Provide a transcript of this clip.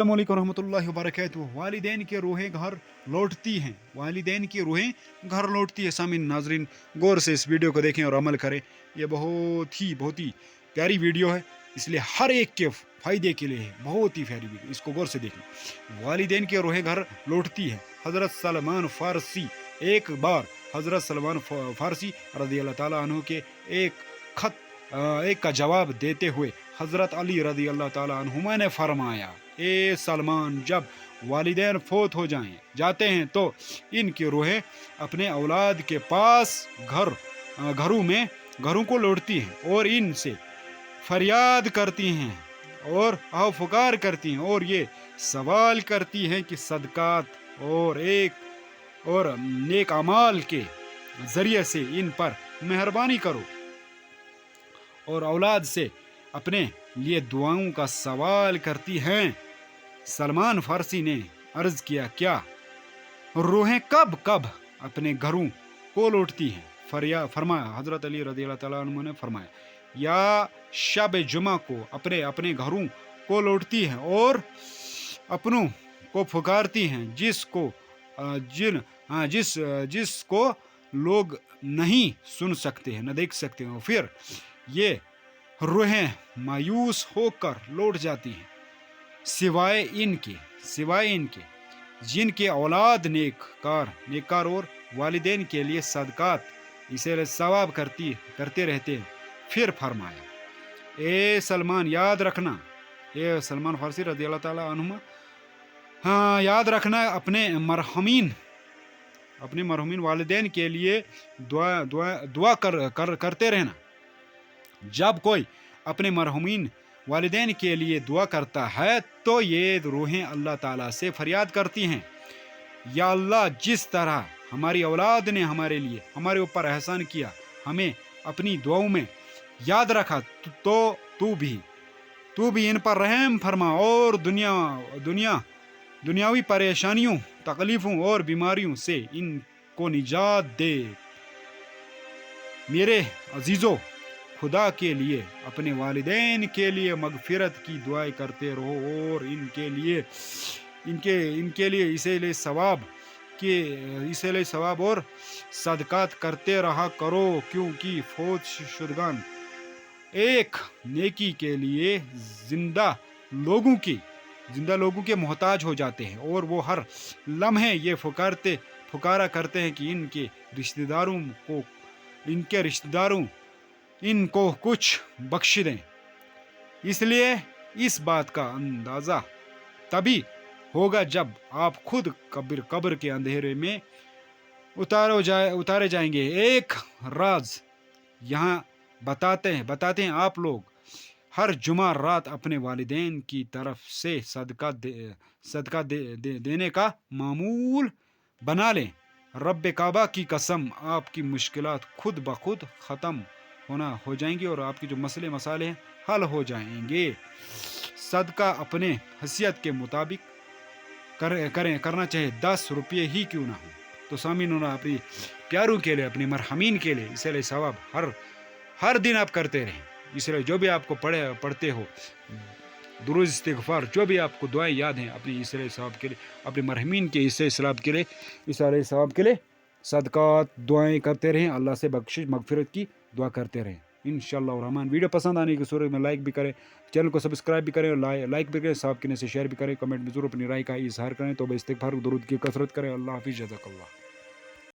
अस्सलाम वालेकुम रहमतुल्लाहि व बरकातहू। वालिदैन की रूहें घर लौटती हैं, वालिदैन की रूहें घर लौटती है। सामीन नाजरीन, गौर से इस वीडियो को देखें और अमल करें। ये बहुत ही प्यारी वीडियो है, इसलिए हर एक के फ़ायदे के लिए है। बहुत ही प्यारी वीडियो, इसको गौर से देखें। वालिदैन की रूहें घर लौटती है। हज़रत सलमान फ़ारसी, एक बार हज़रत सलमान फ़ारसी रज़ी अल्लाह ताला अन्हु के एक खत एक का जवाब देते हुए हज़रत अली रज़ी अल्लाह ताला अन्हुमा ने फरमाया, ए सलमान, जब वालिदैन फोत हो जाते हैं तो इनकी रूहें अपने औलाद के पास घरों को लौटती हैं और इनसे फरियाद करती हैं और पुकार करती हैं और ये सवाल करती हैं कि सदकात और नेक अमाल के जरिए से इन पर मेहरबानी करो और औलाद से अपने लिए दुआओं का सवाल करती हैं। सलमान फारसी ने अर्ज किया, क्या रूहें कब कब अपने घरों को लौटती हैं? फरमाया, हजरत अली रज़ी अल्लाह ताला अन्हु ने फरमाया, या शब जुमा को अपने अपने घरों को लौटती हैं और अपनों को पुकारती हैं जिसको लोग नहीं सुन सकते हैं, न देख सकते हैं। फिर ये रूहें मायूस होकर लौट जाती हैं, सिवाय इनके जिनके औलाद नेककार और वालिदैन के लिए सदकात इसे सवाब करते रहते हैं। फिर फरमाया, ए सलमान, याद रखना, ए सलमान फारसी रज़ी अल्लाह ताला अन्हुमा, हाँ, याद रखना, अपने मरहुमीन वालिदैन के लिए दुआ करते रहना। जब कोई अपने मरहुमीन वालिदैन के लिए दुआ करता है तो ये रूहें अल्लाह ताला से फरियाद करती हैं, या अल्लाह, जिस तरह हमारी औलाद ने हमारे ऊपर एहसान किया, हमें अपनी दुआओं में याद रखा, तो तू भी इन पर रहम फरमा और दुनियावी परेशानियों, तकलीफों और बीमारियों से इनको निजात दे। मेरे अजीजों, खुदा के लिए अपने वालिदैन के लिए मगफिरत की दुआएं करते रहो और इनके लिए इसीलिए सवाब और सदकात करते रहा करो, क्योंकि फौत शुदगान एक नेकी के लिए जिंदा लोगों के मोहताज हो जाते हैं और वो हर लम्हे ये पुकारा करते हैं कि इनके रिश्तेदारों इनको कुछ बख्श दें। इसलिए इस बात का अंदाज़ा तभी होगा जब आप खुद कब्र के अंधेरे में उतारे जाएंगे। एक राज यहाँ बताते हैं, आप लोग हर जुमा रात अपने वालिदैन की तरफ से सदका देने का मामूल बना लें। रब्बे काबा की कसम, आपकी मुश्किलात खुद ब खुद ख़त्म हो जाएंगी और आपके जो मसाले हैं हल हो जाएंगे। सदका अपने हैसियत के मुताबिक करना चाहे, 10 रुपये ही क्यों ना हो। तो सामीन, अपनी प्यारों के लिए, अपनी मरहमीन के लिए इसलिए सवाब हर दिन आप करते रहें। इसलिए जो भी आपको पढ़ते हो दुरूद इस्तिग़फ़ार, जो भी आपको दुआएं याद हैं, अपनी इसलिए सवाब के लिए, अपने मरहमीन के इसलिए सवाब के लिए सदकात दुआएं करते रहें। अल्लाह से बख्शिश मगफिरत की दुआ करते रहें इंशाअल्लाह रहमान। वीडियो पसंद आने की सूरत में लाइक भी करें, चैनल को सब्सक्राइब भी करें और लाइक भी करें, साहब के से शेयर भी करें, कमेंट में ज़रूर अपनी राय का इजहार करें। तो इस्तिग़फ़ार दुरूद की कसरत करें। अल्लाह हाफ़िज़, जज़ाकल्लाह।